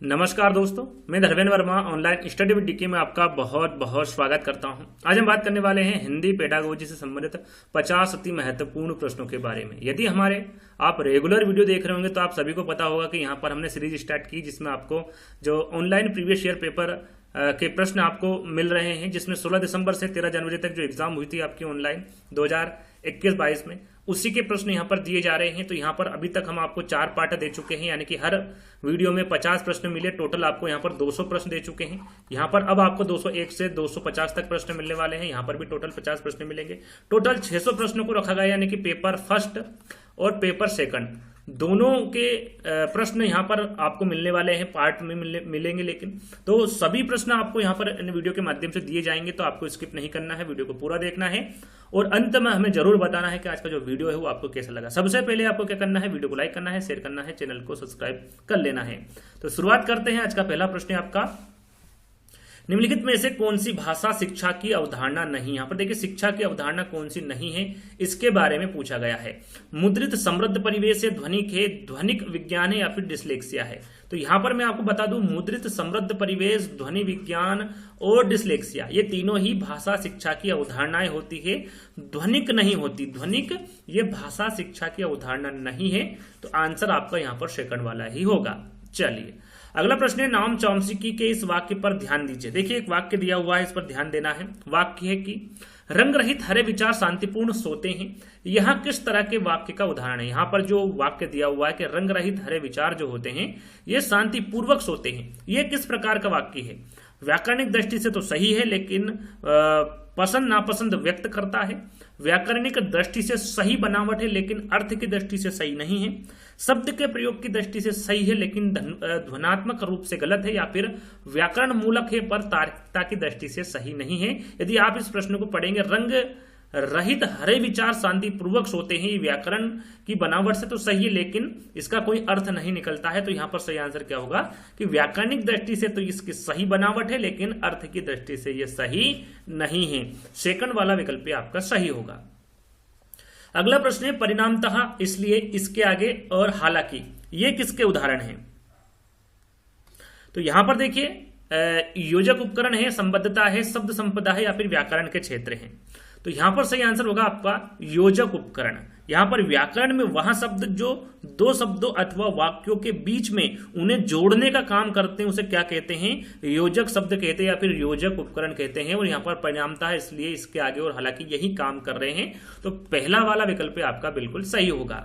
नमस्कार दोस्तों, मैं Dharmendra Verma online study with DK में आपका बहुत बहुत स्वागत करता हूं। आज हम बात करने वाले हैं हिंदी पेडागोजी से संबंधित 50 अति महत्वपूर्ण प्रश्नों के बारे में। यदि हमारे आप रेगुलर वीडियो देख रहे होंगे तो आप सभी को पता होगा कि यहाँ पर हमने सीरीज स्टार्ट की जिसमें आपको जो ऑनलाइन प्रीवियस ईयर पेपर के प्रश्न आपको मिल रहे हैं, जिसमें 16 दिसंबर से 13 जनवरी तक जो एग्जाम हुई थी आपकी ऑनलाइन 2021-22 में, उसी के प्रश्न यहाँ पर दिए जा रहे हैं। तो यहाँ पर अभी तक हम आपको 4 पार्ट दे चुके हैं, यानी कि हर वीडियो में 50 प्रश्न मिले। टोटल आपको यहाँ पर 200 प्रश्न दे चुके हैं। यहाँ पर अब आपको 201 से 250 तक प्रश्न मिलने वाले हैं। यहाँ पर भी टोटल 50 प्रश्न मिलेंगे। टोटल 600 प्रश्नों को रखा गया, यानी कि पेपर फर्स्ट और पेपर सेकंड दोनों के प्रश्न यहाँ पर आपको मिलने वाले हैं, पार्ट में मिलेंगे। लेकिन तो सभी प्रश्न आपको यहाँ पर इन वीडियो के माध्यम से दिए जाएंगे, तो आपको स्किप नहीं करना है, वीडियो को पूरा देखना है और अंत में हमें जरूर बताना है कि आज का जो वीडियो है वो आपको कैसा लगा। सबसे पहले आपको क्या करना है, वीडियो को लाइक करना है, शेयर करना है, चैनल को सब्सक्राइब कर लेना है। तो शुरुआत करते हैं। आज का पहला प्रश्न है आपका, निम्नलिखित में से कौन सी भाषा शिक्षा की अवधारणा नहीं। यहां पर देखिए शिक्षा की अवधारणा कौन सी नहीं है, इसके बारे में पूछा गया है। मुद्रित समृद्ध परिवेश है, ध्वनिक है, ध्वनिक विज्ञान है या फिर डिस्लेक्सिया है। तो यहां पर मैं आपको बता दूं, मुद्रित समृद्ध परिवेश, ध्वनि विज्ञान और डिस्लेक्सिया ये तीनों ही भाषा शिक्षा की अवधारणाएं होती है, ध्वनिक नहीं होती। ध्वनिक ये भाषा शिक्षा की अवधारणा नहीं है। तो आंसर आपका यहां पर सेकंड वाला ही होगा। चलिए अगला प्रश्न है, नाम चॉम्स्की के इस वाक्य पर ध्यान दीजिए। देखिए एक वाक्य दिया हुआ है, इस पर ध्यान देना है। वाक्य है कि रंग रहित हरे विचार शांतिपूर्ण सोते हैं। यहाँ किस तरह के वाक्य का उदाहरण है। यहाँ पर जो वाक्य दिया हुआ है कि रंग रहित हरे विचार जो होते हैं ये शांतिपूर्वक सोते हैं, ये किस प्रकार का वाक्य है। व्याकरणिक दृष्टि से तो सही है, लेकिन पसंद नापसंद व्यक्त करता है। व्याकरणिक दृष्टि से सही बनावट है, लेकिन अर्थ की दृष्टि से सही नहीं है। शब्द के प्रयोग की दृष्टि से सही है, लेकिन ध्वनात्मक रूप से गलत है, या फिर व्याकरण मूलक है पर तार्किकता की दृष्टि से सही नहीं है। यदि आप इस प्रश्न को पढ़ेंगे, रंग रहित हरे विचार शांतिपूर्वक सोते हैं, ये व्याकरण की बनावट से तो सही है, लेकिन इसका कोई अर्थ नहीं निकलता है। तो यहां पर सही आंसर क्या होगा कि व्याकरणिक दृष्टि से तो इसकी सही बनावट है, लेकिन अर्थ की दृष्टि से यह सही नहीं है। सेकंड वाला विकल्प आपका सही होगा। अगला प्रश्न है, परिणामतः, इसलिए, इसके आगे और हालांकि, ये किसके उदाहरण हैं। तो यहां पर देखिए योजक उपकरण है, संबद्धता है, शब्द संपदा है या फिर व्याकरण के क्षेत्र हैं। तो यहां पर सही आंसर होगा आपका योजक उपकरण। यहां पर व्याकरण में वह शब्द जो दो शब्दों अथवा वाक्यों के बीच में उन्हें जोड़ने का काम करते हैं, उसे क्या कहते हैं, योजक शब्द कहते हैं या फिर योजक उपकरण कहते हैं। और यहां पर परिणामता है, इसलिए, इसके आगे और हालांकि यही काम कर रहे हैं। तो पहला वाला विकल्प आपका बिल्कुल सही होगा।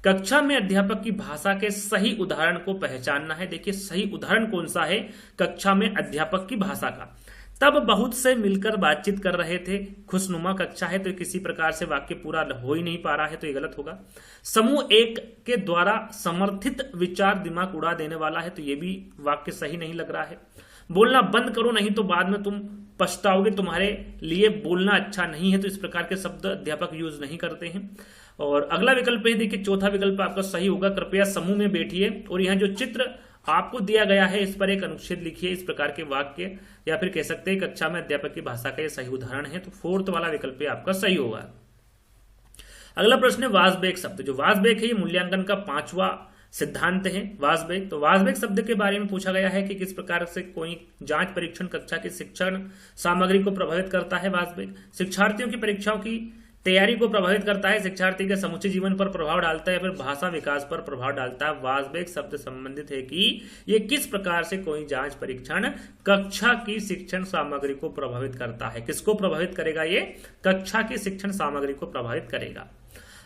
कक्षा में अध्यापक की भाषा के सही उदाहरण को पहचानना है। देखिए सही उदाहरण कौन सा है कक्षा में अध्यापक की भाषा का। तब बहुत से मिलकर बातचीत कर रहे थे। खुशनुमा कक्षा है, तो किसी प्रकार से वाक्य पूरा हो ही नहीं पा रहा है, तो ये गलत होगा। समूह एक के द्वारा समर्थित विचार दिमाग उड़ा देने वाला है, तो ये भी वाक्य सही नहीं लग रहा है। बोलना बंद करो, नहीं तो बाद में तुम पछताओगे, तुम्हारे लिए बोलना अच्छा नहीं है। तो इस प्रकार के शब्द अध्यापक यूज नहीं करते हैं। और अगला विकल्प है, देखिए चौथा विकल्प आपका सही होगा। कृपया समूह में बैठिए और यहाँ जो चित्र आपको दिया गया है इस पर एक अनुच्छेद लिखिए। इस प्रकार के वाक्य या फिर कह सकते हैं कक्षा में अध्यापक की भाषा का यह सही उदाहरण है। तो फोर्थ वाला विकल्प आपका सही होगा। अगला प्रश्न है, वासवेग शब्द। जो वासवेग है ये मूल्यांकन का 5वां सिद्धांत है। वासवेग, तो वासवेग शब्द के बारे में पूछा गया है कि किस प्रकार से कोई जांच परीक्षण कक्षा की शिक्षण सामग्री को प्रभावित करता है। वासवेग शिक्षार्थियों की परीक्षाओं की तैयारी को प्रभावित करता है, शिक्षार्थी के समूचे जीवन पर प्रभाव डालता है या फिर भाषा विकास पर प्रभाव डालता है। वासवेग शब्द संबंधित है कि ये किस प्रकार से कोई जांच परीक्षण कक्षा की शिक्षण सामग्री को प्रभावित करता है। किसको प्रभावित करेगा, ये कक्षा की शिक्षण सामग्री को प्रभावित करेगा।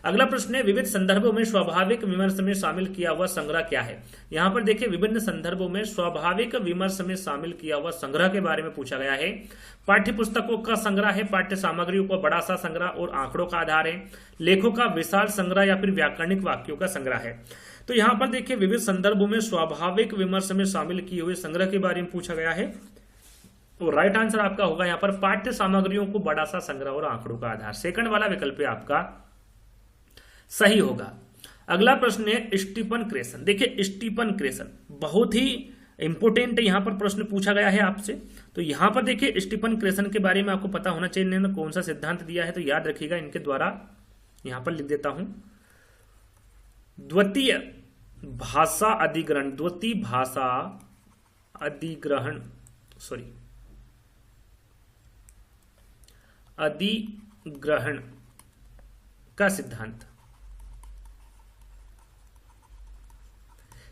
अगला प्रश्न है, विविध संदर्भों में स्वाभाविक विमर्श में शामिल किया हुआ संग्रह क्या है। यहां पर देखिए विभिन्न संदर्भों में स्वाभाविक विमर्श में शामिल किया हुआ संग्रह के बारे में पूछा गया है। पाठ्य पुस्तकों का संग्रह है, पाठ्य सामग्रियों का बड़ा सा संग्रह और आंकड़ों का आधार है, लेखों का विशाल संग्रह या फिर व्याकरणिक वाक्यों का संग्रह है। तो यहाँ पर देखिए विविध संदर्भों में स्वाभाविक विमर्श में शामिल किए हुए संग्रह के बारे में पूछा गया है। तो राइट आंसर आपका होगा यहाँ पर पाठ्य सामग्रियों को बड़ा सा संग्रह और आंकड़ों का आधार। सेकंड वाला विकल्प आपका सही होगा। अगला प्रश्न है, स्टीफन क्रेसन। देखिए स्टीफन क्रेसन बहुत ही इंपोर्टेंट यहां पर प्रश्न पूछा गया है आपसे। तो यहां पर देखिए स्टीफन क्रेसन के बारे में आपको पता होना चाहिए, इन्होंने कौन सा सिद्धांत दिया है, तो याद रखिएगा इनके द्वारा। यहां पर लिख देता हूं, द्वितीय भाषा अधिग्रहण, द्वितीय भाषा अधिग्रहण का सिद्धांत,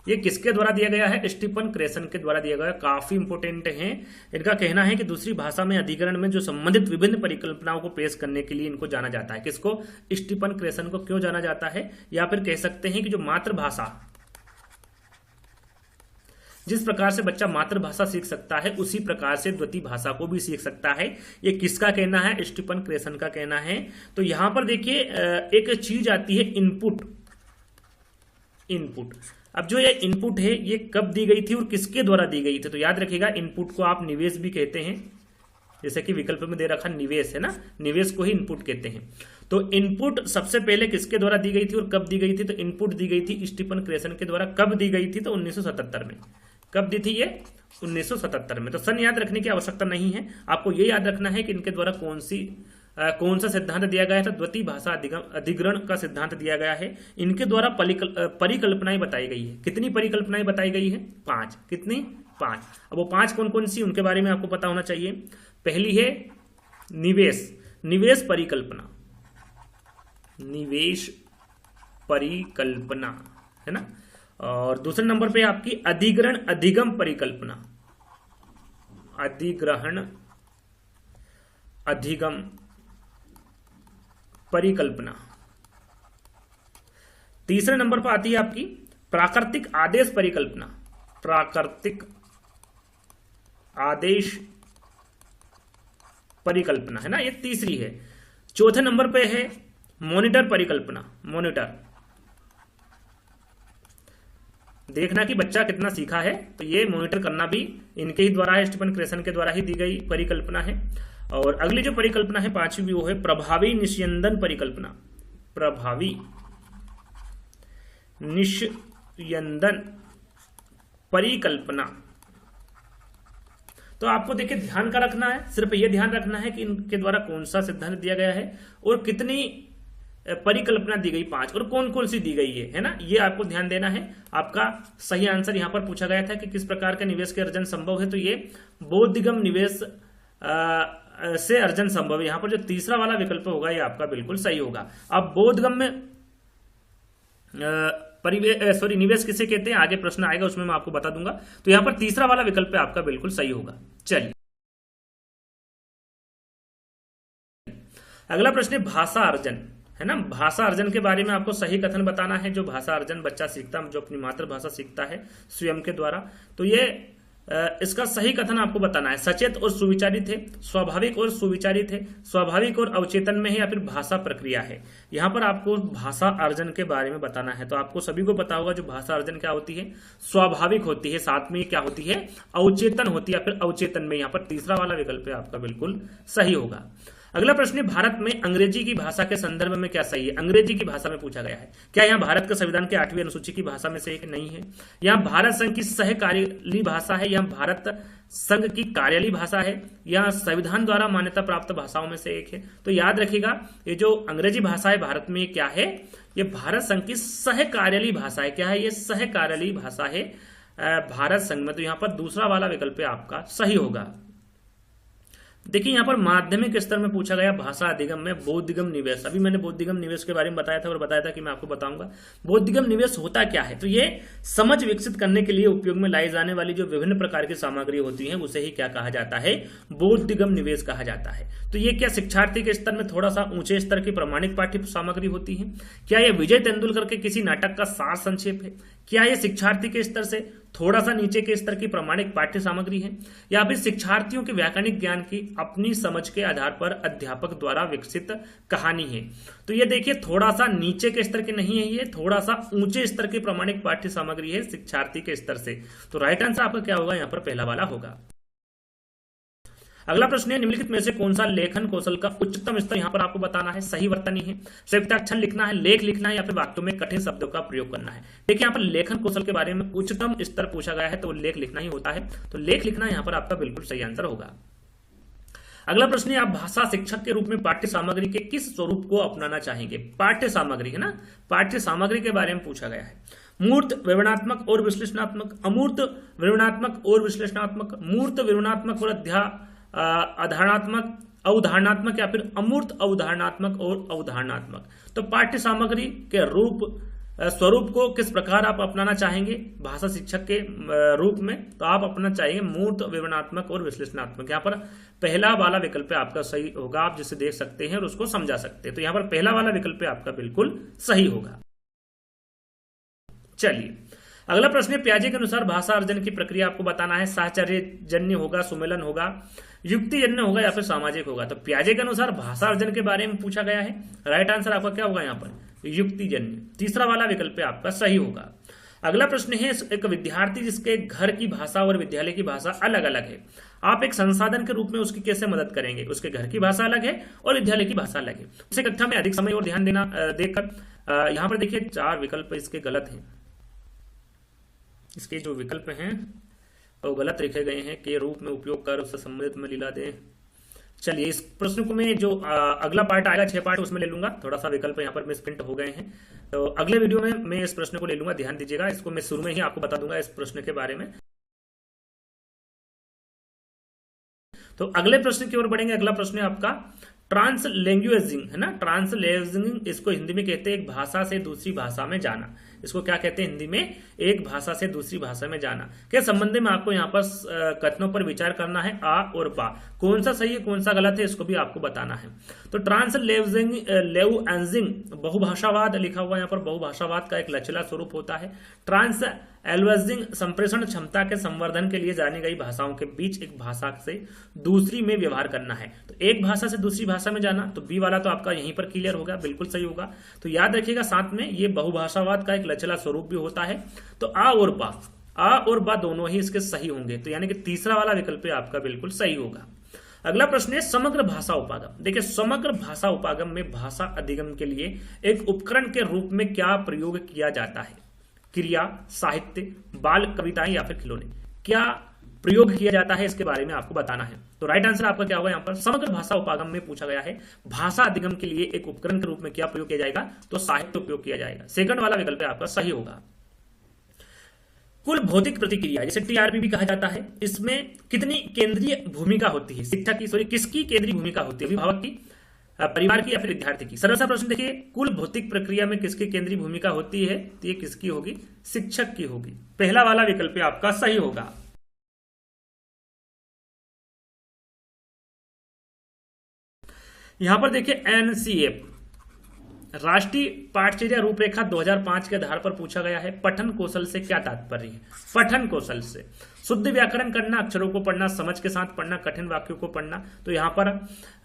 ये किसके द्वारा दिया गया है? स्टीफन क्रेसन के द्वारा दिया गया है। काफी इंपोर्टेंट है। इनका कहना है कि दूसरी भाषा में अधिग्रहण में जो संबंधित विभिन्न परिकल्पनाओं को पेश करने के लिए इनको जाना जाता है। किसको? स्टीफन क्रेसन को। क्यों जाना जाता है? या फिर कह सकते हैं कि जो मातृभाषा, जिस प्रकार से बच्चा मातृभाषा सीख सकता है उसी प्रकार से द्वितीय भाषा को भी सीख सकता है। ये किसका कहना है? स्टीफन क्रेसन का कहना है। तो यहां पर देखिए एक चीज आती है इनपुट। अब जो ये इनपुट है ये कब दी गई थी और किसके द्वारा दी गई थी? तो याद रखिएगा इनपुट को आप निवेश भी कहते हैं, जैसे कि विकल्प में दे रखा निवेश है ना, निवेश को ही इनपुट कहते हैं। तो इनपुट सबसे पहले किसके द्वारा दी गई थी और कब दी गई थी? तो इनपुट दी गई थी स्टीफन क्रेसन के द्वारा। कब दी गई थी? तो 1977 में। कब दी थी ये? 1977 में। तो सन याद रखने की आवश्यकता नहीं है, आपको ये याद रखना है कि इनके द्वारा कौन सा सिद्धांत दिया गया था? द्वितीय भाषा अधिग्रहण का सिद्धांत दिया गया है। इनके द्वारा परिकल्पनाएं बताई गई है। कितनी परिकल्पनाएं बताई गई है? 5। कितनी? 5। अब वो 5 कौन कौन सी, उनके बारे में आपको पता होना चाहिए। पहली है निवेश परिकल्पना है ना। और दूसरे नंबर पे आपकी अधिग्रहण अधिगम परिकल्पना, अधिग्रहण अधिगम परिकल्पना। तीसरे नंबर पर आती है आपकी प्राकृतिक आदेश परिकल्पना, प्राकृतिक आदेश परिकल्पना है ना, ये तीसरी है। चौथे नंबर पे है मॉनिटर परिकल्पना, मॉनिटर, देखना कि बच्चा कितना सीखा है। तो ये मॉनिटर करना भी इनके ही द्वारा है, स्टीफन क्रेसन के द्वारा ही दी गई परिकल्पना है। और अगली जो परिकल्पना है 5वीं, वो है प्रभावी निस्यंदन परिकल्पना, प्रभावी निस्यंदन परिकल्पना। तो आपको देखिए ध्यान का रखना है, सिर्फ ये ध्यान रखना है कि इनके द्वारा कौन सा सिद्धांत दिया गया है और कितनी परिकल्पना दी गई, 5, और कौन कौन सी दी गई है ना, ये आपको ध्यान देना है। आपका सही आंसर यहां पर पूछा गया था कि किस प्रकार का निवेश के अर्जन संभव है, तो ये बोधगम निवेश से अर्जन संभव है। यहां पर जो तीसरा वाला विकल्प होगा ये आपका बिल्कुल सही होगा। अब बोधगम में निवेश किसे कहते हैं, आगे प्रश्न आएगा उसमें मैं आपको बता दूंगा। तो यहां पर तीसरा वाला विकल्प आपका बिल्कुल सही होगा। चलिए अगला प्रश्न है भाषा अर्जन, है ना। भाषा अर्जन के बारे में आपको सही कथन बताना है। जो भाषा अर्जन बच्चा सीखता, जो अपनी मातृभाषा सीखता है स्वयं के द्वारा, तो ये इसका सही कथन आपको बताना है। सचेत और सुविचारित है, स्वाभाविक और सुविचारित है, स्वाभाविक और अवचेतन में है, या फिर भाषा प्रक्रिया है। यहां पर आपको भाषा अर्जन के बारे में बताना है। तो आपको सभी को पता होगा जो भाषा अर्जन क्या होती है, स्वाभाविक होती है, साथ में क्या होती है, अवचेतन होती है, या फिर अवचेतन में। यहां पर तीसरा वाला विकल्प आपका बिल्कुल सही होगा। अगला प्रश्न है भारत में अंग्रेजी की भाषा के संदर्भ में क्या सही है। अंग्रेजी की भाषा में पूछा गया है। क्या यहां भारत के संविधान के 8वीं अनुसूची की भाषा में से एक नहीं है? यहां भारत संघ की सहकार्यालयी भाषा है, यहां भारत संघ की कार्यालयी भाषा है, यहां संविधान द्वारा मान्यता प्राप्त भाषाओं में से एक है। तो याद रखिएगा ये जो अंग्रेजी भाषा है भारत में क्या है, ये भारत संघ की सहकार्यालयी भाषा है। क्या है ये? सहकार्यालयी भाषा है भारत संघ में। तो यहां पर दूसरा वाला विकल्प आपका सही होगा। देखिए यहां पर माध्यमिक स्तर में पूछा गया भाषा अधिगम में बोधगम निवेश। अभी मैंने बोधगम निवेश के बारे में बताया था और बताया था कि मैं आपको बताऊंगा बोधगम निवेश होता क्या है। तो ये समझ विकसित करने के लिए उपयोग में लाई जाने वाली जो विभिन्न प्रकार की सामग्री होती है उसे ही क्या कहा जाता है, बोधगम निवेश कहा जाता है। तो ये क्या शिक्षार्थी के स्तर में थोड़ा सा ऊंचे स्तर की प्रमाणिक पाठ्य सामग्री होती है? क्या ये विजय तेंदुलकर के किसी नाटक का सार संक्षेप है? क्या ये शिक्षार्थी के स्तर से थोड़ा सा नीचे के स्तर की प्रमाणिक पाठ्य सामग्री है, या फिर शिक्षार्थियों के व्याकरणिक ज्ञान की अपनी समझ के आधार पर अध्यापक द्वारा विकसित कहानी है? तो ये देखिए थोड़ा सा नीचे के स्तर की नहीं है, ये थोड़ा सा ऊंचे स्तर की प्रमाणिक पाठ्य सामग्री है शिक्षार्थी के स्तर से। तो राइट आंसर आपका क्या होगा, यहां पर पहला वाला होगा। अगला प्रश्न है निम्नलिखित में से कौन सा लेखन कौशल का उच्चतम स्तर यहां पर आपको बताना है। सही वर्तनी है, संयुक्ताक्षर लिखना है, लेख लिखना है, या फिर वाक्यों में कठिन शब्दों का प्रयोग करना है। देखिए यहां पर लेखन कौशल के बारे में उच्चतम स्तर पूछा गया है, तो लेख लिखना ही होता है। तो लेख लिखना यहां पर आपका बिल्कुल सही आंसर होगा। अगला प्रश्न है आप भाषा शिक्षक के रूप में पाठ्य सामग्री के किस स्वरूप को अपनाना चाहेंगे। पाठ्य सामग्री है ना, पाठ्य सामग्री के बारे में पूछा गया है। मूर्त विवरणात्मक और विश्लेषणात्मक, अमूर्त विवरणात्मक और विश्लेषणात्मक, मूर्त विवरणात्मक और अधारणात्मक, अवधारणात्मक, या फिर अमूर्त अवधारणात्मक और अवधारणात्मक। तो पाठ्य सामग्री के स्वरूप को किस प्रकार आप अपनाना चाहेंगे भाषा शिक्षक के रूप में, तो आप अपनाना चाहेंगे मूर्त विवरणात्मक और विश्लेषणात्मक। यहाँ पर पहला वाला विकल्प आपका सही होगा, आप जिसे देख सकते हैं और उसको समझा सकते हैं। तो यहाँ पर पहला वाला विकल्प आपका बिल्कुल सही होगा। चलिए अगला प्रश्न है, पियाजे के अनुसार भाषा अर्जन की प्रक्रिया आपको बताना है। साहचर्य जन्य होगा, सुमेलन होगा, युक्ति जन्य होगा, या फिर सामाजिक होगा। तो पियाजे के अनुसार भाषा अर्जन के बारे में पूछा गया है। राइट आंसर आपका क्या होगा यहाँ पर, युक्ति जन्य। तीसरा वाला विकल्प आपका सही होगा। अगला प्रश्न है, एक विद्यार्थी जिसके घर की भाषा और विद्यालय की भाषा अलग अलग है, आप एक संसाधन के रूप में उसकी कैसे मदद करेंगे। उसके घर की भाषा अलग है और विद्यालय की भाषा अलग है। इसे कक्षा में अधिक समय और ध्यान देना देकर यहाँ पर देखिए 4 विकल्प इसके गलत हैं। इसके जो विकल्प हैं वो गलत लिखे गए हैं। के रूप में उपयोग कर उससे संबंधित में लीला दे। चलिए इस प्रश्न को मैं जो अगला पार्ट आएगा 6 पार्ट उसमें ले लूंगा। थोड़ा सा विकल्प यहाँ पर मिसप्रिंट हो गए हैं, तो अगले वीडियो में मैं इस प्रश्न को ले लूंगा। ध्यान दीजिएगा, इसको मैं शुरू में ही आपको बता दूंगा इस प्रश्न के बारे में। तो अगले प्रश्न की ओर बढ़ेंगे। अगला प्रश्न है आपका ट्रांसलैंग्वेजिंग, है ना। ट्रांसलैंग्वेजिंग इसको हिंदी में कहते हैं एक भाषा से दूसरी भाषा में जाना। इसको क्या कहते हैं हिंदी में, एक भाषा से दूसरी भाषा में जाना के संबंध में आपको यहाँ पर कथनों पर विचार करना है। आ और बा कौन सा सही है कौन सा गलत है इसको भी आपको बताना है। तो ट्रांसलैंग्वेजिंग बहुभाषावाद लिखा हुआ यहाँ पर, बहुभाषावाद का एक लचीला स्वरूप होता है। ट्रांसलैंग्वेजिंग संप्रेषण क्षमता के संवर्धन के लिए जानी गई भाषाओं के बीच एक भाषा से दूसरी में व्यवहार करना है। तो एक भाषा से दूसरी भाषा में जाना, तो बी वाला तो आपका यहीं पर क्लियर होगा, बिल्कुल सही होगा। तो याद रखिएगा साथ में ये बहुभाषावाद का एक लचीला स्वरूप भी होता है। तो आ और बा दोनों ही इसके सही होंगे। तो यानी कि तीसरा वाला विकल्प आपका बिल्कुल सही होगा। अगला प्रश्न है समग्र भाषा उपागम। देखिए समग्र भाषा उपागम में भाषा अधिगम के लिए एक उपकरण के रूप में क्या प्रयोग किया जाता है। क्रिया, साहित्य, बाल कविताएं या फिर खिलौने, क्या प्रयोग किया जाता है इसके बारे में आपको बताना है। तो राइट आंसर आपका क्या होगा यहाँ पर, समग्र भाषा उपागम में पूछा गया है भाषा अधिगम के लिए एक उपकरण के रूप में क्या प्रयोग किया जाएगा, तो साहित्य उपयोग किया जाएगा। सेकंड वाला विकल्प आपका सही होगा। कुल भौतिक प्रतिक्रिया जिसे टीआरपी भी कहा जाता है, इसमें कितनी केंद्रीय भूमिका होती है शिक्षक की, सॉरी किसकी केंद्रीय भूमिका होती है, अभिभावक की, परिवार की या फिर विद्यार्थी की। सरल सा प्रश्न देखिए, कुल भौतिक प्रक्रिया में किसकी केंद्रीय भूमिका होती है, तो ये किसकी होगी, शिक्षक की होगी। पहला वाला विकल्प आपका सही होगा। यहां पर देखिए एनसीएफ राष्ट्रीय पाठचर्या रूपरेखा 2005 के आधार पर पूछा गया है पठन कौशल से क्या तात्पर्य है। पठन कौशल से शुद्ध व्याकरण करना, अक्षरों को पढ़ना, समझ के साथ पढ़ना, कठिन वाक्यों को पढ़ना। तो यहाँ पर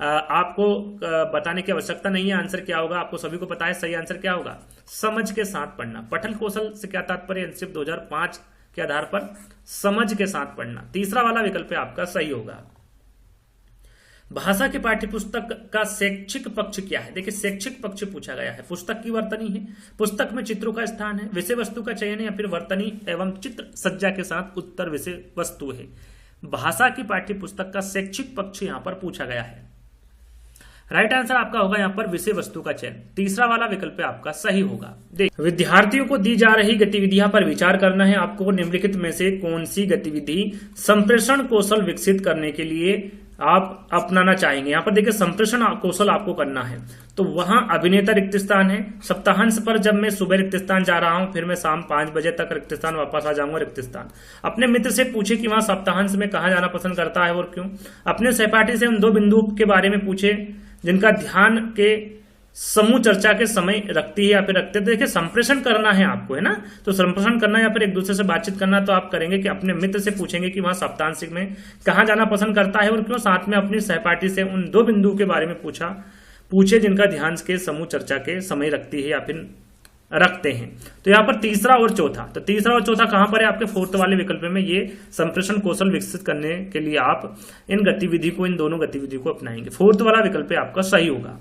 आपको बताने की आवश्यकता नहीं है आंसर क्या होगा, आपको सभी को पता है सही आंसर क्या होगा, समझ के साथ पढ़ना। पठन कौशल से क्या तात्पर्य, एनसीएफ 2005 के आधार पर समझ के साथ पढ़ना। तीसरा वाला विकल्प आपका सही होगा। भाषा के पाठ्यपुस्तक का शैक्षिक पक्ष क्या है। देखिए शैक्षिक पक्ष पूछा गया है, पुस्तक की वर्तनी है, पुस्तक में चित्रों का स्थान है, विषय वस्तु का चयन है, या फिर वर्तनी एवं चित्र सज्जा के साथ उत्तर विषय वस्तु है। भाषा की पाठ्यपुस्तक का शैक्षिक पक्ष यहां पर पूछा गया है। राइट आंसर आपका होगा यहां पर विषय वस्तु का चयन। तीसरा वाला विकल्प आपका सही होगा। विद्यार्थियों को दी जा रही गतिविधियां पर विचार करना है। आपको निम्नलिखित में से कौन सी गतिविधि संप्रेषण कौशल विकसित करने के लिए आप अपनाना चाहेंगे। यहां पर देखिए संप्रेषण कौशल आपको करना है, तो वहां अभिनेता रिक्त स्थान है। सप्ताहांश पर जब मैं सुबह रिक्त स्थान जा रहा हूं, फिर मैं शाम 5 बजे तक रिक्त स्थान वापस आ जाऊंगा रिक्त स्थान। अपने मित्र से पूछे कि वहां सप्ताहांश में कहां जाना पसंद करता है और क्यों। अपने सहपाठी से उन 2 बिंदुओं के बारे में पूछे जिनका ध्यान के समूह चर्चा के समय रखती है या फिर रखते। देखिए संप्रेषण करना है आपको, है ना, तो संप्रेषण करना या फिर एक दूसरे से बातचीत करना, तो आप करेंगे कि अपने मित्र से पूछेंगे कि वहां सप्ताहांशिक में कहां जाना पसंद करता है और क्यों। साथ में अपनी सहपाठी से उन 2 बिंदुओं के बारे में पूछे जिनका ध्यान के समूह चर्चा के समय रखती है या फिर रखते हैं। तो यहाँ पर तीसरा और चौथा, तो तीसरा और चौथा कहां पर है आपके फोर्थ वाले विकल्प में। ये संप्रेषण कौशल विकसित करने के लिए आप इन दोनों गतिविधि को अपनाएंगे। फोर्थ वाला विकल्प आपका सही होगा।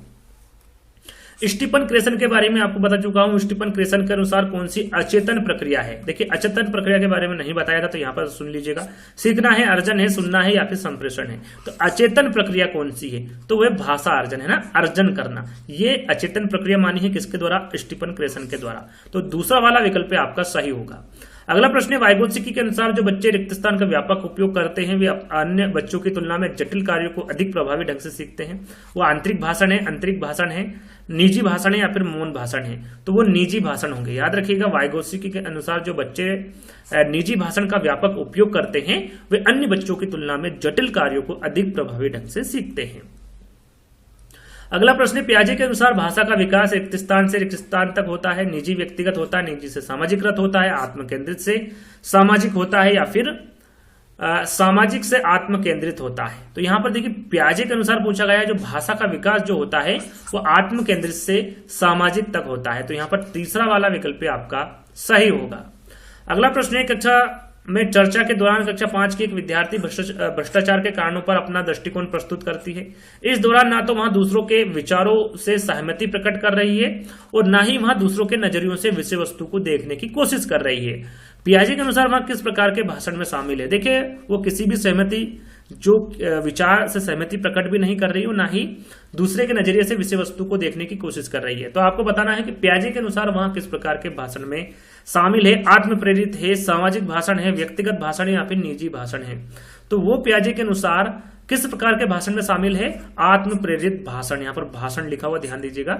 स्टीफन क्रेसन के बारे में आपको बता चुका हूं। स्टीफन क्रेसन के अनुसार कौन सी अचेतन प्रक्रिया है? देखिए अचेतन प्रक्रिया के बारे में नहीं बताया था, तो यहां पर सुन लीजिएगा। सीखना है, अर्जन है, सुनना है या फिर संप्रेषण है। तो अचेतन प्रक्रिया कौन सी है? तो वह भाषा अर्जन है ना, अर्जन करना। ये अचेतन प्रक्रिया मानी है किसके द्वारा? स्टीफन क्रेसन के द्वारा। तो दूसरा वाला विकल्प आपका सही होगा। अगला प्रश्न है, वाइगोत्स्की के अनुसार जो बच्चे रिक्त स्थान का व्यापक उपयोग करते हैं वे अन्य बच्चों की तुलना में जटिल कार्यों को अधिक प्रभावी ढंग से सीखते हैं। वो आंतरिक भाषण है, अंतरिक भाषण है, निजी भाषण है या फिर मौन भाषण है? तो वो निजी भाषण होंगे। याद रखिएगा, वाइगोत्स्की के अनुसार जो बच्चे निजी भाषण का व्यापक उपयोग करते हैं वे अन्य बच्चों की तुलना में जटिल कार्यों को अधिक प्रभावी ढंग से सीखते हैं। अगला प्रश्न, पियाजे के अनुसार भाषा का विकास रिक्त स्थान से रिक्त स्थान तक होता है, निजी व्यक्तिगत होता है, निजी से सामाजिकगत होता है, आत्म केंद्रित से सामाजिक होता है या फिर सामाजिक से आत्म केंद्रित होता है? तो यहां पर देखिए पियाजे के अनुसार पूछा गया है जो भाषा का विकास जो होता है वो आत्म केंद्रित से सामाजिक तक होता है। तो यहां पर तीसरा वाला विकल्प आपका सही होगा। अगला प्रश्न है, कक्षा में चर्चा के दौरान कक्षा 5 की एक विद्यार्थी भ्रष्टाचार के कारणों पर अपना दृष्टिकोण प्रस्तुत करती है। इस दौरान ना तो वहां दूसरों के विचारों से सहमति प्रकट कर रही है और ना ही वहां दूसरों के नजरियों से विषय वस्तु को देखने की कोशिश कर रही है। पियाजे के अनुसार वहां किस प्रकार के भाषण में शामिल है? देखिए वो किसी भी सहमति जो विचार से सहमति प्रकट भी नहीं कर रही हो, ना ही दूसरे के नजरिए से विषय वस्तु को देखने की कोशिश कर रही है। तो आपको बताना है कि पियाजे के अनुसार वहां किस प्रकार के भाषण में शामिल है। आत्म प्रेरित है, सामाजिक भाषण है, व्यक्तिगत भाषण है या फिर निजी भाषण है? तो वो पियाजे के अनुसार किस प्रकार के भाषण में शामिल है? आत्म प्रेरित भाषण। यहां पर भाषण लिखा हुआ ध्यान दीजिएगा,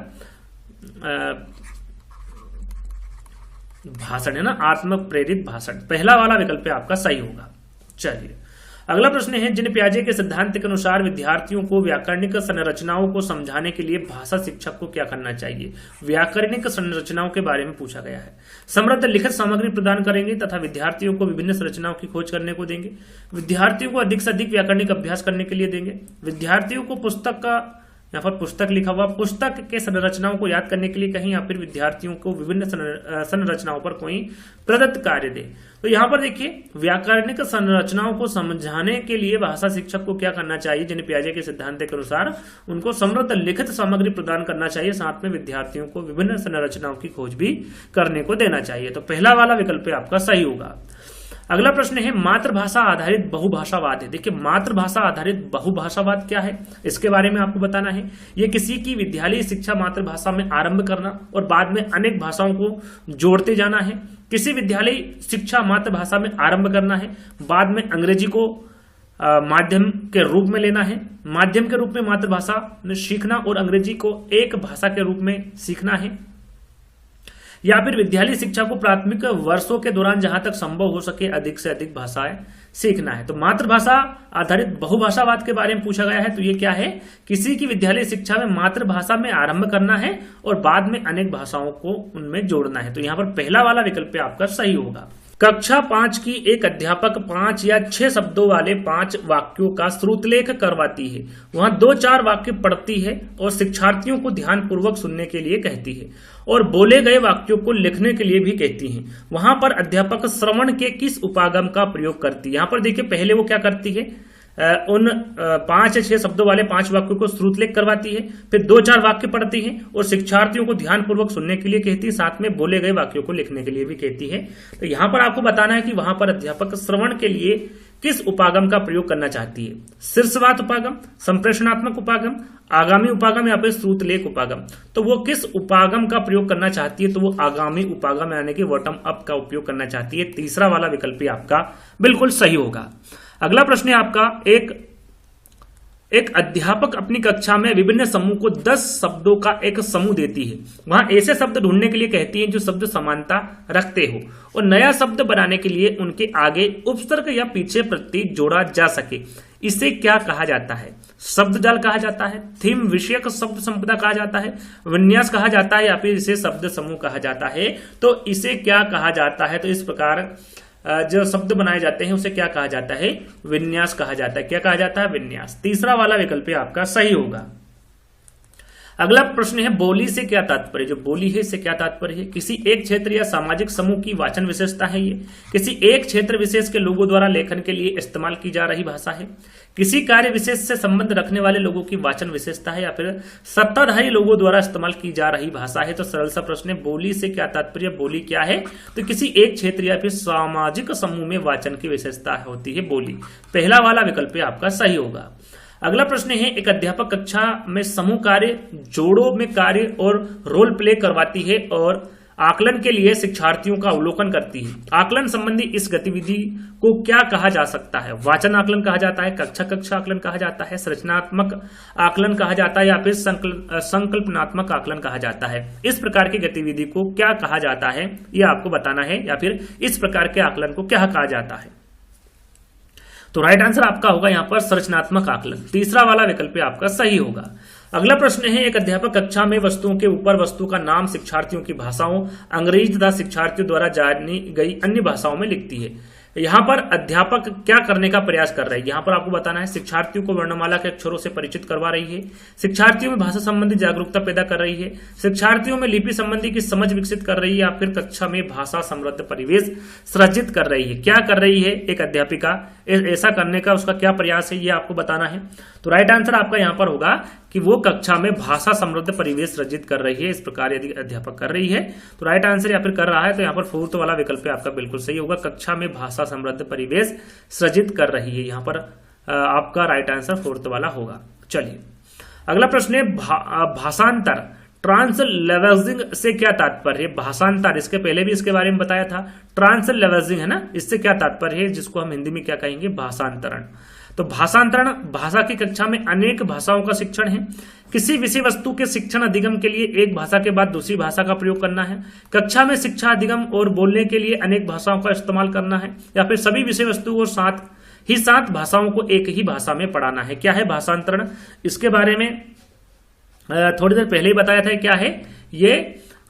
भाषण है ना, आत्म प्रेरित भाषण। पहला वाला विकल्प आपका सही होगा। चलिए अगला प्रश्न है, जिन पियाजे के सिद्धांत के अनुसार विद्यार्थियों को व्याकरणिक संरचनाओं को समझाने के लिए भाषा शिक्षक को क्या करना चाहिए? व्याकरणिक संरचनाओं के बारे में पूछा गया है। समृद्ध लिखित सामग्री प्रदान करेंगे तथा विद्यार्थियों को विभिन्न संरचनाओं की खोज करने को देंगे। विद्यार्थियों को अधिक से अधिक व्याकरणिक अभ्यास करने के लिए देंगे। विद्यार्थियों को पुस्तक का, यहाँ पर पुस्तक लिखा हुआ, पुस्तक के संरचनाओं को याद करने के लिए कहीं या फिर विद्यार्थियों को विभिन्न संरचनाओं पर कोई प्रदत्त कार्य दे। तो यहाँ पर देखिए व्याकरणिक संरचनाओं को समझाने के लिए भाषा शिक्षक को क्या करना चाहिए? जिन पियाजे के सिद्धांत के अनुसार उनको समृद्ध लिखित सामग्री प्रदान करना चाहिए, साथ में विद्यार्थियों को विभिन्न संरचनाओं की खोज भी करने को देना चाहिए। तो पहला वाला विकल्प आपका सही होगा। अगला प्रश्न है, मातृभाषा आधारित बहुभाषावाद है। देखिए मातृभाषा आधारित बहुभाषावाद क्या है, इसके बारे में आपको बताना है। यह किसी की विद्यालय शिक्षा मातृभाषा में आरंभ करना और बाद में अनेक भाषाओं को जोड़ते जाना है। किसी विद्यालय शिक्षा मातृभाषा में आरंभ करना है, बाद में अंग्रेजी को माध्यम के रूप में लेना है, माध्यम के रूप में मातृभाषा में सीखना और अंग्रेजी को एक भाषा के रूप में सीखना है, या फिर विद्यालय शिक्षा को प्राथमिक वर्षों के दौरान जहां तक संभव हो सके अधिक से अधिक भाषाएं सीखना है। तो मातृभाषा आधारित बहुभाषावाद के बारे में पूछा गया है। तो ये क्या है? किसी की विद्यालय शिक्षा में मातृभाषा में आरंभ करना है और बाद में अनेक भाषाओं को उनमें जोड़ना है। तो यहाँ पर पहला वाला विकल्प आपका सही होगा। कक्षा 5 की एक अध्यापक 5 या 6 शब्दों वाले 5 वाक्यों का श्रुतलेख करवाती है। वहां 2-4 वाक्य पढ़ती है और शिक्षार्थियों को ध्यानपूर्वक सुनने के लिए कहती है और बोले गए वाक्यों को लिखने के लिए भी कहती है। वहां पर अध्यापक श्रवण के किस उपागम का प्रयोग करती है? यहाँ पर देखिए पहले वो क्या करती है, उन 5 या 6 शब्दों वाले 5 वाक्यों को श्रुतलेख करवाती है, फिर 2-4 वाक्य पढ़ती है और शिक्षार्थियों को ध्यानपूर्वक सुनने के लिए कहती है, साथ में बोले गए वाक्यों को लिखने के लिए भी कहती है। तो यहां पर आपको बताना है कि वहां पर अध्यापक श्रवण के लिए किस उपागम का प्रयोग करना चाहती है? शीर्षवात उपागम, संप्रेषणात्मक उपागम, आगामी उपागम या फिर श्रुतलेख उपागम? तो वो किस उपागम का प्रयोग करना चाहती है? तो वो आगामी उपागम यानी कि बॉटम अप का उपयोग करना चाहती है। तीसरा वाला विकल्प आपका बिल्कुल सही होगा। अगला प्रश्न है आपका, एक अध्यापक अपनी कक्षा में विभिन्न समूह को 10 शब्दों का एक समूह देती है। वहां ऐसे शब्द ढूंढने के लिए कहती है जो शब्द समानता रखते हो और नया शब्द बनाने के लिए उनके आगे उपसर्ग या पीछे प्रतीक जोड़ा जा सके। इसे क्या कहा जाता है? शब्द जाल कहा जाता है, थीम विषयक शब्द संपदा कहा जाता है, विन्यास कहा जाता है या फिर इसे शब्द समूह कहा जाता है? तो इसे क्या कहा जाता है? तो इस प्रकार जो शब्द बनाए जाते हैं उसे क्या कहा जाता है? विन्यास कहा जाता है। क्या कहा जाता है? विन्यास। तीसरा वाला विकल्प आपका सही होगा। अगला प्रश्न है बोली से क्या तात्पर्य। जो बोली है इससे क्या तात्पर्य है। किसी एक क्षेत्र या सामाजिक समूह की वाचन विशेषता है ये। किसी एक क्षेत्र विशेष के लोगों द्वारा लेखन के लिए इस्तेमाल की जा रही भाषा है। किसी कार्य विशेष से संबंध रखने वाले लोगों की वाचन विशेषता है, या फिर सत्ताधारी लोगों द्वारा इस्तेमाल की जा रही भाषा है। तो सरल सा प्रश्न है, बोली से क्या तात्पर्य। बोली क्या है, तो किसी एक क्षेत्र या फिर सामाजिक समूह में वाचन की विशेषता होती है बोली। पहला वाला विकल्प आपका सही होगा। अगला प्रश्न है, एक अध्यापक कक्षा में समूह कार्य, जोड़ों में कार्य और रोल प्ले करवाती है और आकलन के लिए शिक्षार्थियों का अवलोकन करती है। आकलन संबंधी इस गतिविधि को क्या कहा जा सकता है। वाचन आकलन कहा जाता है, कक्षा आकलन कहा जाता है, संरचनात्मक आकलन कहा जाता है, या फिर संकल्पनात्मक आकलन कहा जाता है। इस प्रकार की गतिविधि को क्या कहा जाता है यह आपको बताना है, या फिर इस प्रकार के आकलन को क्या कहा जाता है। तो राइट आंसर आपका होगा यहाँ पर संरचनात्मक आकलन। तीसरा वाला विकल्प आपका सही होगा। अगला प्रश्न है, एक अध्यापक कक्षा में वस्तुओं के ऊपर वस्तु का नाम शिक्षार्थियों की भाषाओं, अंग्रेजी तथा शिक्षार्थियों द्वारा जानी गई अन्य भाषाओं में लिखती है। यहाँ पर अध्यापक क्या करने का प्रयास कर रहे हैं, यहाँ पर आपको बताना है। शिक्षार्थियों को वर्णमाला के अक्षरों से परिचित करवा रही है, शिक्षार्थियों में भाषा संबंधी जागरूकता पैदा कर रही है, शिक्षार्थियों में लिपि संबंधी की समझ विकसित कर रही है, या फिर कक्षा में भाषा समृद्ध परिवेश सृजित कर रही है। क्या कर रही है एक अध्यापिका, ऐसा करने का उसका क्या प्रयास है, ये आपको बताना है। तो राइट आंसर आपका यहाँ पर होगा कि वो कक्षा में भाषा समृद्ध परिवेश सृजित कर रही है। इस प्रकार यदि अध्यापक कर रही है तो राइट आंसर या फिर कर रहा है, तो यहाँ पर फोर्थ वाला विकल्प आपका बिल्कुल सही होगा। कक्षा में भाषा समृद्ध परिवेश सृजित कर रही है, यहाँ पर आपका राइट आंसर फोर्थ वाला होगा। चलिए अगला प्रश्न है, भाषांतर ट्रांसलैंग्वेजिंग से क्या तात्पर्य है। भाषांतर, इसके पहले भी इसके बारे में बताया था। ट्रांसलैंग्वेजिंग है ना, इससे क्या तात्पर्य है, जिसको हम हिंदी में क्या कहेंगे, भाषांतरण। तो भाषांतरण भाषा की कक्षा में अनेक भाषाओं का शिक्षण है। किसी विषय वस्तु के शिक्षण अधिगम के लिए एक भाषा के बाद दूसरी भाषा का प्रयोग करना है। कक्षा में शिक्षा अधिगम और बोलने के लिए अनेक भाषाओं का इस्तेमाल करना है, या फिर सभी विषय वस्तु और सात भाषाओं को एक ही भाषा में पढ़ाना है। क्या है भाषांतरण, इसके बारे में थोड़ी देर पहले ही बताया था। क्या है ये,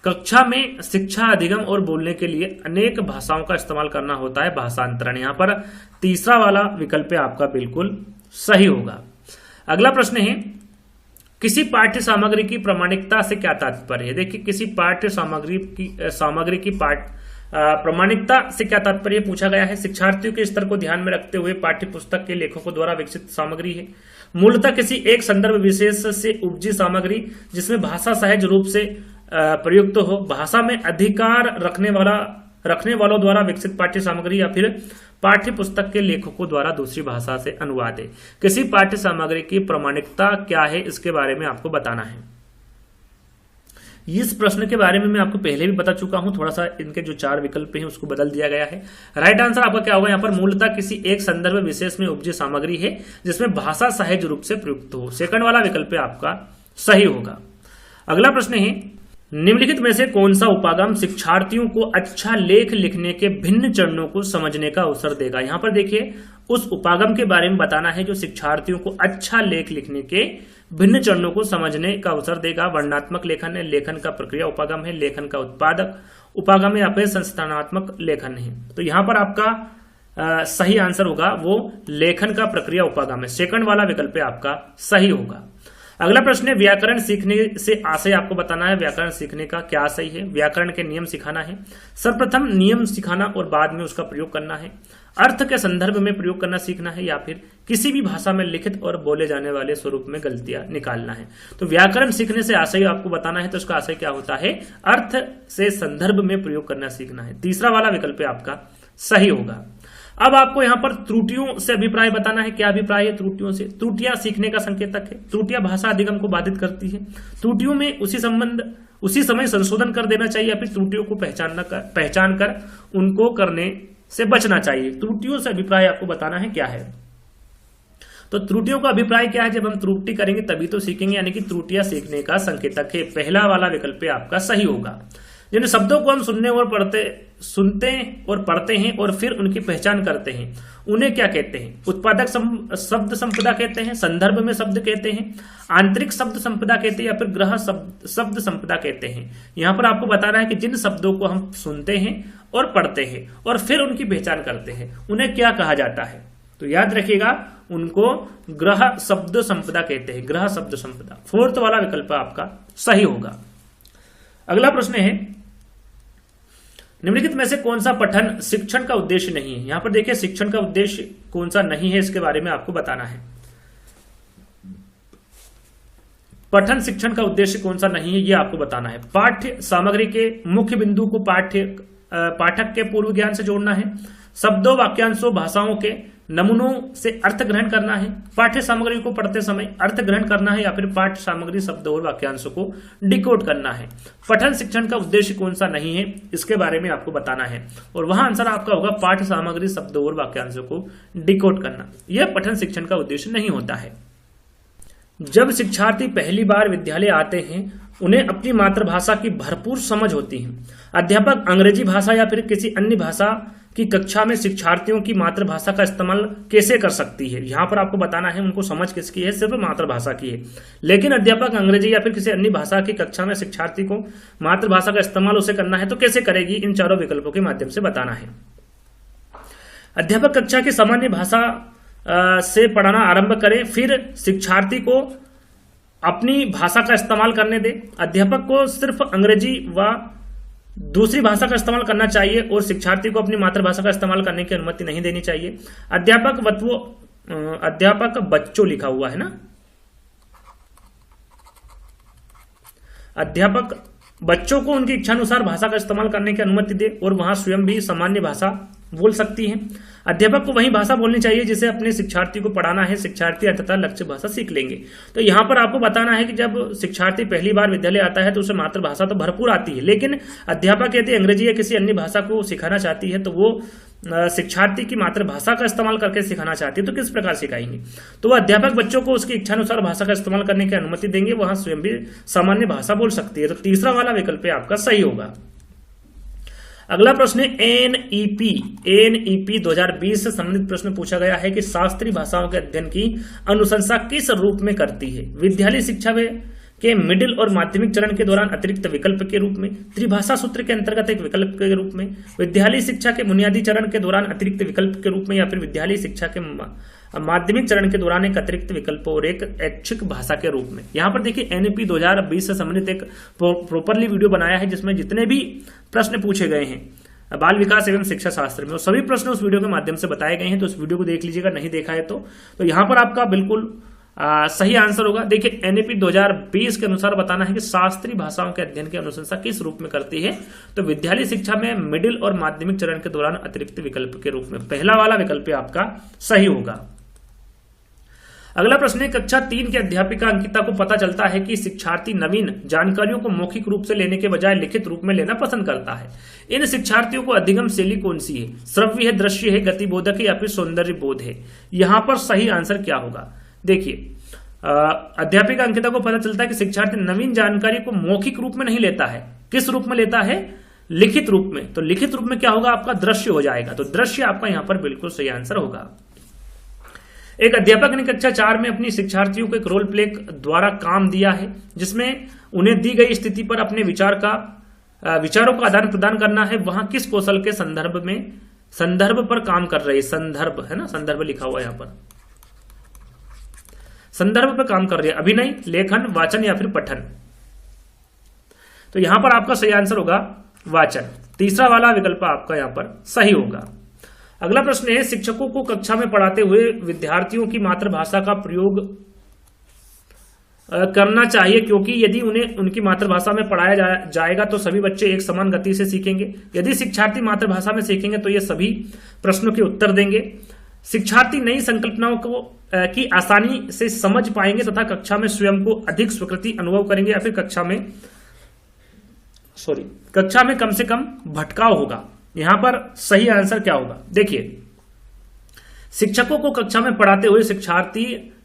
कक्षा में शिक्षा अधिगम और बोलने के लिए अनेक भाषाओं का इस्तेमाल करना होता है भाषांतरण। यहाँ पर तीसरा वाला विकल्प आपका बिल्कुल सही होगा। अगला प्रश्न है, किसी पाठ्य सामग्री की प्रामाणिकता से क्या तात्पर्य है। देखिए किसी पाठ्य सामग्री की प्रामाणिकता से क्या तात्पर्य पूछा गया है। शिक्षार्थियों के स्तर को ध्यान में रखते हुए पाठ्य पुस्तक के लेखकों द्वारा विकसित सामग्री है। मूलतः किसी एक संदर्भ विशेष से उपजी सामग्री जिसमें भाषा सहज रूप से प्रयुक्त हो। भाषा में अधिकार रखने वालों द्वारा विकसित पाठ्य सामग्री, या फिर पाठ्य पुस्तक के लेखकों द्वारा दूसरी भाषा से अनुवाद है। किसी पाठ्य सामग्री की प्रामाणिकता क्या है, इसके बारे में आपको बताना है। इस प्रश्न के बारे में मैं आपको पहले भी बता चुका हूं, थोड़ा सा इनके जो 4 विकल्प हैं उसको बदल दिया गया है। राइट आंसर आपका क्या होगा, यहाँ पर मूलतः किसी एक संदर्भ विशेष में उपजी सामग्री है जिसमें भाषा सहज रूप से प्रयुक्त हो। सेकंड वाला विकल्प आपका सही होगा। अगला प्रश्न है, निम्नलिखित में से कौन सा उपागम शिक्षार्थियों को अच्छा लेख लिखने के भिन्न चरणों को समझने का अवसर देगा। यहाँ पर देखिए उस उपागम के बारे में बताना है जो शिक्षार्थियों को अच्छा लेख लिखने के भिन्न चरणों को समझने का अवसर देगा। वर्णनात्मक लेखन है, लेखन का प्रक्रिया उपागम है, लेखन का उत्पादक उपागम है, या फिर संस्थानात्मक लेखन है। तो यहाँ पर आपका सही आंसर होगा वो लेखन का प्रक्रिया उपागम है। सेकंड वाला विकल्प आपका सही होगा। अगला प्रश्न है, व्याकरण सीखने से आशय आपको बताना है। व्याकरण सीखने का क्या आशय है। व्याकरण के नियम सिखाना है। सर्वप्रथम नियम सिखाना और बाद में उसका प्रयोग करना है। अर्थ के संदर्भ में प्रयोग करना सीखना है, या फिर किसी भी भाषा में लिखित और बोले जाने वाले स्वरूप में गलतियां निकालना है। तो व्याकरण सीखने से आशय आपको बताना है, तो उसका आशय क्या होता है, अर्थ से संदर्भ में प्रयोग करना सीखना है। तीसरा वाला विकल्प आपका सही होगा। अब आपको यहाँ पर त्रुटियों से अभिप्राय बताना है। क्या अभिप्राय है त्रुटियों से। त्रुटियां सीखने का संकेतक है। त्रुटियां भाषा अधिगम को बाधित करती है। त्रुटियों में उसी समय संशोधन कर देना चाहिए, या फिर त्रुटियों को पहचान कर उनको करने से बचना चाहिए। त्रुटियों से अभिप्राय आपको बताना है क्या है। तो त्रुटियों का अभिप्राय क्या है, जब हम त्रुटि करेंगे तभी तो सीखेंगे, यानी कि त्रुटियां सीखने का संकेतक है। पहला वाला विकल्प आपका सही होगा। जिन शब्दों को हम सुनते और पढ़ते हैं और फिर उनकी पहचान करते हैं उन्हें क्या कहते हैं। उत्पादक शब्द संपदा कहते हैं, संदर्भ में शब्द कहते हैं, आंतरिक शब्द संपदा कहते हैं, या फिर ग्रह शब्द संपदा कहते हैं। यहाँ पर आपको बताना है कि जिन शब्दों को हम सुनते हैं और पढ़ते हैं और फिर उनकी पहचान करते हैं उन्हें क्या कहा जाता है। तो याद रखिएगा, उनको ग्रह शब्द संपदा कहते हैं, ग्रह शब्द संपदा। फोर्थ वाला विकल्प आपका सही होगा। अगला प्रश्न है, निम्नलिखित में से कौन सा पठन शिक्षण का उद्देश्य नहीं है। यहां पर देखिए शिक्षण का उद्देश्य कौन सा नहीं है, इसके बारे में आपको बताना है। पठन शिक्षण का उद्देश्य कौन सा नहीं है, यह आपको बताना है। पाठ्य सामग्री के मुख्य बिंदु को पाठक के पूर्व ज्ञान से जोड़ना है। शब्दों, वाक्यांशों, भाषाओं के नमूनों से अर्थ ग्रहण करना है। पाठ्य सामग्री को पढ़ते समय अर्थ ग्रहण करना है, या फिर पाठ्य सामग्री शब्दों और वाक्यांशों को डिकोड करना है। पठन शिक्षण का उद्देश्य कौन सा नहीं है, इसके बारे में आपको बताना है। और वहां आंसर आपका होगा पाठ्य सामग्री शब्दों और वाक्यांशों को डिकोड करना। यह पठन शिक्षण का उद्देश्य नहीं होता है। जब शिक्षार्थी पहली बार विद्यालय आते हैं, उन्हें अपनी मातृभाषा की भरपूर समझ होती है। अध्यापक अंग्रेजी भाषा या फिर किसी अन्य भाषा की कक्षा में शिक्षार्थियों की मातृभाषा का इस्तेमाल कैसे कर सकती है। यहां पर आपको बताना है उनको समझ किसकी है, सिर्फ मातृभाषा की है। लेकिन अध्यापक अंग्रेजी या फिर किसी अन्य भाषा की कक्षा में शिक्षार्थी को मातृभाषा का इस्तेमाल उसे करना है, तो कैसे करेगी, इन चारों विकल्पों के माध्यम से बताना है। अध्यापक कक्षा की सामान्य भाषा से पढ़ाना आरंभ करें, फिर शिक्षार्थी को अपनी भाषा का इस्तेमाल करने दे। अध्यापक को सिर्फ अंग्रेजी व दूसरी भाषा का इस्तेमाल करना चाहिए और शिक्षार्थी को अपनी मातृभाषा का इस्तेमाल करने की अनुमति नहीं देनी चाहिए। अध्यापक बच्चों लिखा हुआ है ना, अध्यापक बच्चों को उनकी इच्छानुसार भाषा का इस्तेमाल करने की अनुमति दे और वहां स्वयं भी सामान्य भाषा बोल सकती है। अध्यापक को वही भाषा बोलनी चाहिए जिसे अपने शिक्षार्थी को पढ़ाना है। शिक्षार्थी अंततः लक्ष्य भाषा सीख लेंगे। तो यहाँ पर आपको बताना है कि जब शिक्षार्थी पहली बार विद्यालय आता है तो उसे मातृभाषा तो भरपूर आती है, लेकिन अध्यापक यदि अंग्रेजी या किसी अन्य भाषा को सिखाना चाहती है तो वो शिक्षार्थी की मातृभाषा का इस्तेमाल करके सिखाना चाहती है, तो किस प्रकार सिखाएंगे। तो वह अध्यापक बच्चों को उसकी इच्छानुसार भाषा का इस्तेमाल करने की अनुमति देंगे, वहां स्वयं भी सामान्य भाषा बोल सकती है। तो तीसरा वाला विकल्प आपका सही होगा। अगला प्रश्न है एनईपी 2020 से संबंधित प्रश्न पूछा गया है कि शास्त्रीय भाषाओं के अध्ययन की अनुशंसा किस रूप में करती है। विद्यालय शिक्षा के मिडिल और माध्यमिक चरण के दौरान अतिरिक्त विकल्प के रूप में, त्रिभाषा सूत्र के अंतर्गत एक विकल्प के रूप में, विद्यालय शिक्षा के बुनियादी चरण के दौरान अतिरिक्त विकल्प के रूप में, या फिर विद्यालय शिक्षा के माध्यमिक चरण के दौरान एक अतिरिक्त विकल्प और एक ऐच्छिक भाषा के रूप में। यहाँ पर देखिए एनईपी 2020 से संबंधित एक प्रॉपरली वीडियो बनाया है जिसमें जितने भी प्रश्न पूछे गए हैं बाल विकास एवं शिक्षा शास्त्र में, वो सभी प्रश्न उस वीडियो के माध्यम से बताए गए हैं। तो उस वीडियो को देख लीजिएगा, नहीं देखा है तो यहाँ पर आपका बिल्कुल सही आंसर होगा। देखिए एनईपी 2020 के अनुसार बताना है कि शास्त्रीय भाषाओं के अध्ययन की अनुशंसा किस रूप में करती है। तो विद्यालय शिक्षा में मिडिल और माध्यमिक चरण के दौरान अतिरिक्त विकल्प के रूप में, पहला वाला विकल्प आपका सही होगा। अगला प्रश्न है, कक्षा 3 के अध्यापिका अंकिता को पता चलता है कि शिक्षार्थी नवीन जानकारियों को मौखिक रूप से लेने के बजाय लिखित रूप में लेना पसंद करता है। इन शिक्षार्थियों को अधिगम शैली कौन सी है, श्रव्य है, दृश्य है, गतिबोधक है, या फिर सौंदर्य बोध है। यहां पर सही आंसर क्या होगा। देखिए अध्यापिका अंकिता को पता चलता है कि शिक्षार्थी नवीन जानकारी को मौखिक रूप में नहीं लेता है, किस रूप में लेता है, लिखित रूप में। तो लिखित रूप में क्या होगा आपका, दृश्य हो जाएगा। तो दृश्य आपका यहां पर बिल्कुल सही आंसर होगा। एक अध्यापक ने कक्षा 4 में अपनी शिक्षार्थियों को एक रोल प्ले द्वारा काम दिया है जिसमें उन्हें दी गई स्थिति पर अपने विचारों का आदान प्रदान करना है। वहां किस कौशल के संदर्भ पर काम कर रहे, संदर्भ है ना, संदर्भ लिखा हुआ है यहां पर, संदर्भ पर काम कर रहे हैं, अभिनय, लेखन, वाचन या फिर पठन। तो यहां पर आपका सही आंसर होगा वाचन। तीसरा वाला विकल्प आपका यहां पर सही होगा। अगला प्रश्न है, शिक्षकों को कक्षा में पढ़ाते हुए विद्यार्थियों की मातृभाषा का प्रयोग करना चाहिए, क्योंकि यदि उन्हें उनकी मातृभाषा में पढ़ाया जाएगा तो सभी बच्चे एक समान गति से सीखेंगे। यदि शिक्षार्थी मातृभाषा में सीखेंगे तो ये सभी प्रश्नों के उत्तर देंगे। शिक्षार्थी नई संकल्पनाओं को की आसानी से समझ पाएंगे तथा कक्षा में स्वयं को अधिक स्वीकृति अनुभव करेंगे, या फिर कक्षा में कम से कम भटकाव होगा। यहां पर सही आंसर क्या होगा। देखिए शिक्षकों को कक्षा में पढ़ाते हुए शिक्षार्थी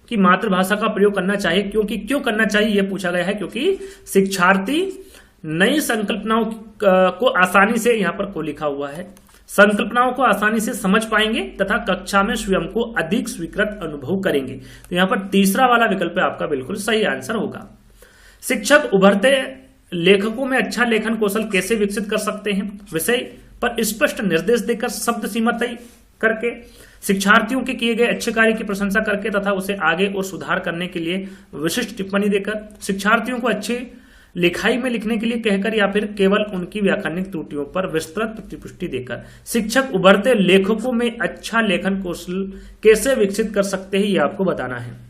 की मातृभाषा का प्रयोग करना चाहिए, क्यों करना चाहिए यह पूछा गया है, क्योंकि शिक्षार्थी नई संकल्पनाओं को आसानी से, यहां पर को लिखा हुआ है, संकल्पनाओं को आसानी से समझ पाएंगे तथा कक्षा में स्वयं को अधिक स्वीकृत अनुभव करेंगे। तो यहां पर तीसरा वाला विकल्प आपका बिल्कुल सही आंसर होगा। शिक्षक उभरते लेखकों में अच्छा लेखन कौशल कैसे विकसित कर सकते हैं, विषय पर स्पष्ट निर्देश देकर शब्द सीमा तय करके, शिक्षार्थियों के किए गए अच्छे कार्य की प्रशंसा करके तथा उसे आगे और सुधार करने के लिए विशिष्ट टिप्पणी देकर, शिक्षार्थियों को अच्छे लिखाई में लिखने के लिए कहकर या फिर केवल उनकी व्याकरणिक त्रुटियों पर विस्तृत प्रतिपुष्टि देकर, शिक्षक उभरते लेखकों में अच्छा लेखन कौशल कैसे विकसित कर सकते हैं ये आपको बताना है।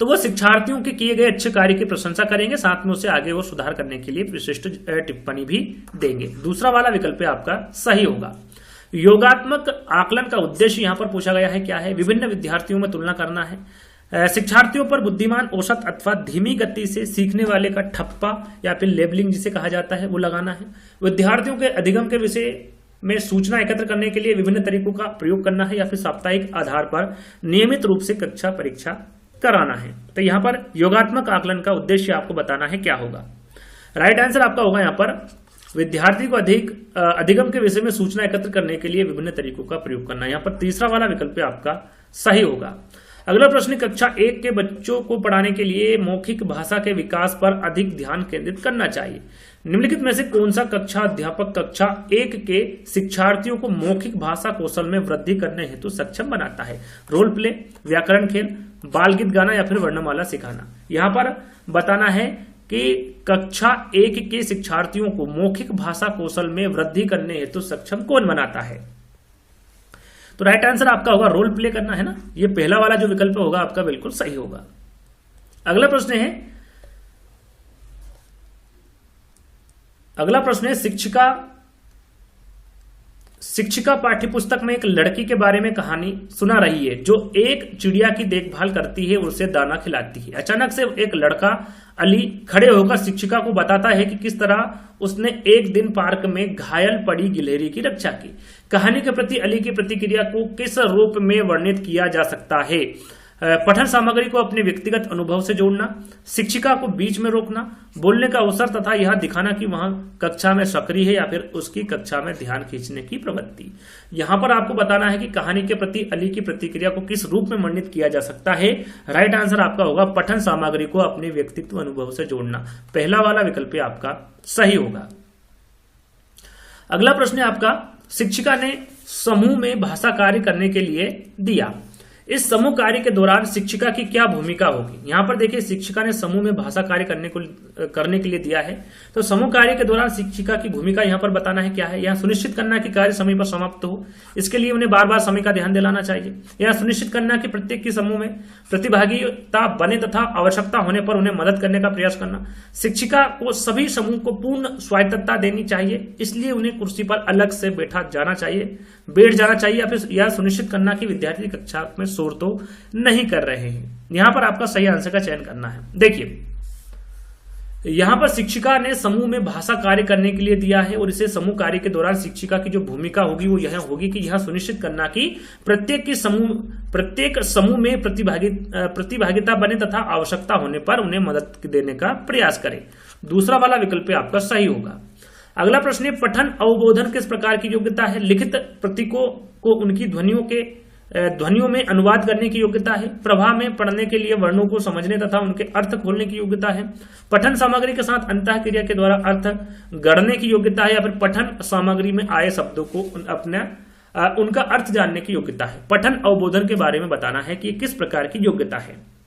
तो वो शिक्षार्थियों के किए गए अच्छे कार्य की प्रशंसा करेंगे, साथ में उसे आगे और सुधार करने के लिए विशिष्ट टिप्पणी भी देंगे। दूसरा वाला विकल्प आपका सही होगा। योगात्मक आकलन का उद्देश्य यहां पर पूछा गया है क्या है? विभिन्न विद्यार्थियों में तुलना करना है, शिक्षार्थियों पर बुद्धिमान, औसत अथवा धीमी गति से सीखने वाले का ठप्पा या फिर लेबलिंग जिसे कहा जाता है वो लगाना है, विद्यार्थियों के अधिगम के विषय में सूचना एकत्र करने के लिए विभिन्न तरीकों का प्रयोग करना है, या फिर साप्ताहिक आधार पर नियमित रूप से कक्षा परीक्षा कराना है। तो यहां पर योगात्मक आकलन का उद्देश्य आपको बताना है क्या होगा। राइट आंसर आपका होगा यहां पर विद्यार्थी को अधिगम के विषय में सूचना एकत्र करने के लिए विभिन्न तरीकों का प्रयोग करना है। यहां पर तीसरा वाला विकल्प आपका सही होगा। अगला प्रश्न, कक्षा 1 के बच्चों को पढ़ाने के लिए मौखिक भाषा के विकास पर अधिक ध्यान केंद्रित करना चाहिए। निम्नलिखित में से कौन सा कक्षा अध्यापक कक्षा 1 के शिक्षार्थियों को मौखिक भाषा कौशल में वृद्धि करने हेतु सक्षम बनाता है? रोल प्ले, व्याकरण खेल, बाल गीत गाना या फिर वर्णमाला सिखाना। यहां पर बताना है कि कक्षा 1 के शिक्षार्थियों को मौखिक भाषा कौशल में वृद्धि करने हेतु सक्षम कौन बनाता है? तो राइट आंसर आपका होगा रोल प्ले करना है ना, ये पहला वाला जो विकल्प होगा आपका बिल्कुल सही होगा। अगला प्रश्न है शिक्षिका पाठ्यपुस्तक में एक लड़की के बारे में कहानी सुना रही है जो एक चिड़िया की देखभाल करती है और उसे दाना खिलाती है। अचानक से एक लड़का अली खड़े होकर शिक्षिका को बताता है कि किस तरह उसने एक दिन पार्क में घायल पड़ी गिलहरी की रक्षा की। कहानी के प्रति अली की प्रतिक्रिया को किस रूप में वर्णित किया जा सकता है? पठन सामग्री को अपने व्यक्तिगत अनुभव से जोड़ना, शिक्षिका को बीच में रोकना, बोलने का अवसर तथा यह दिखाना कि वहां कक्षा में सक्रिय है या फिर उसकी कक्षा में ध्यान खींचने की प्रवृत्ति। यहां पर आपको बताना है कि कहानी के प्रति अली की प्रतिक्रिया को किस रूप में वर्णित किया जा सकता है। राइट आंसर आपका होगा पठन सामग्री को अपने व्यक्तित्व अनुभव से जोड़ना। पहला वाला विकल्प आपका सही होगा। अगला प्रश्न है आपका, शिक्षिका ने समूह में भाषा कार्य करने के लिए दिया। इस समूह कार्य के दौरान शिक्षिका की क्या भूमिका होगी? यहां पर देखिए शिक्षिका ने समूह में भाषा कार्य करने के लिए दिया है, तो समूह कार्य के दौरान शिक्षिका की भूमिका यहां पर बताना है क्या है। यहां सुनिश्चित करना कि कार्य समय पर समाप्त हो, इसके लिए उन्हें बार बार समय का ध्यान दिलाना चाहिए। यहां सुनिश्चित करना कि प्रत्येक के समूह में प्रतिभागिता बने तथा आवश्यकता होने पर उन्हें मदद करने का प्रयास करना। शिक्षिका को सभी समूह को पूर्ण स्वायत्तता देनी चाहिए, इसलिए उन्हें कुर्सी पर अलग से बैठ जाना चाहिए या फिर यह सुनिश्चित करना कि विद्यार्थी कक्षा में शोर तो नहीं कर रहे हैं। यहां पर आपका सही आंसर का चयन करना है। देखिए यहां पर शिक्षिका ने समूह में भाषा कार्य करने के लिए दिया है और इसे समूह कार्य के दौरान शिक्षिका की जो भूमिका होगी वो यह होगी कि यह सुनिश्चित करना कि प्रत्येक समूह में प्रतिभागिता बने तथा आवश्यकता होने पर उन्हें मदद देने का प्रयास करे। दूसरा वाला विकल्प आपका सही होगा। अगला प्रश्न है, पठन अवबोधन किस प्रकार की योग्यता है? लिखित प्रतीकों को उनकी ध्वनियों में अनुवाद करने की योग्यता है। प्रवाह में पढ़ने के लिए वर्णों को समझने तथा उनके अर्थ खोलने की योग्यता है। पठन सामग्री के साथ अंतःक्रिया के द्वारा अर्थ गढ़ने की योग्यता है, या फिर पठन सामग्री में आए शब्दों को उनका अर्थ जानने की योग्यता है। पठन अवबोधन के बारे में बताना है कि किस प्रकार की योग्यता है।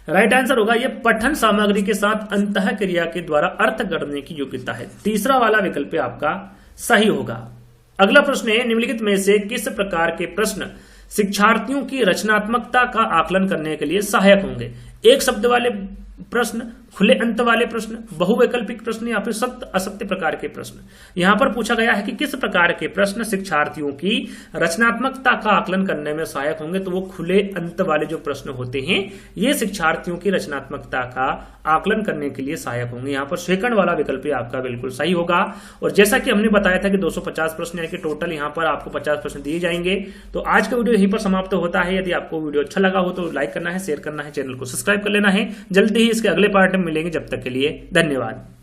राइट आंसर होगा ये पठन सामग्री के साथ अंतःक्रिया के द्वारा अर्थ गढ़ने की योग्यता है। तीसरा वाला विकल्प आपका सही होगा। अगला प्रश्न है, निम्नलिखित में से किस प्रकार के प्रश्न शिक्षार्थियों की रचनात्मकता का आकलन करने के लिए सहायक होंगे? एक शब्द वाले प्रश्न, खुले अंत वाले प्रश्न, बहुवैकल्पिक प्रश्न या फिर सत्य असत्य प्रकार के प्रश्न। यहां पर पूछा गया है कि किस प्रकार के प्रश्न शिक्षार्थियों की रचनात्मकता का आकलन करने में सहायक होंगे। तो वो खुले अंत वाले जो प्रश्न होते हैं ये शिक्षार्थियों की रचनात्मकता का आकलन करने के लिए सहायक होंगे। यहाँ पर सेकंड वाला विकल्प आपका बिल्कुल सही होगा। और जैसा कि हमने बताया था कि 250 प्रश्न यानी कि टोटल यहाँ पर आपको 50 प्रश्न दिए जाएंगे। तो आज का वीडियो यहीं पर समाप्त होता है। यदि आपको वीडियो अच्छा लगा हो तो लाइक करना है, शेयर करना है, चैनल को सब्सक्राइब कर लेना है। जल्दी ही इसके अगले पार्ट में मिलेंगे। जब तक के लिए धन्यवाद।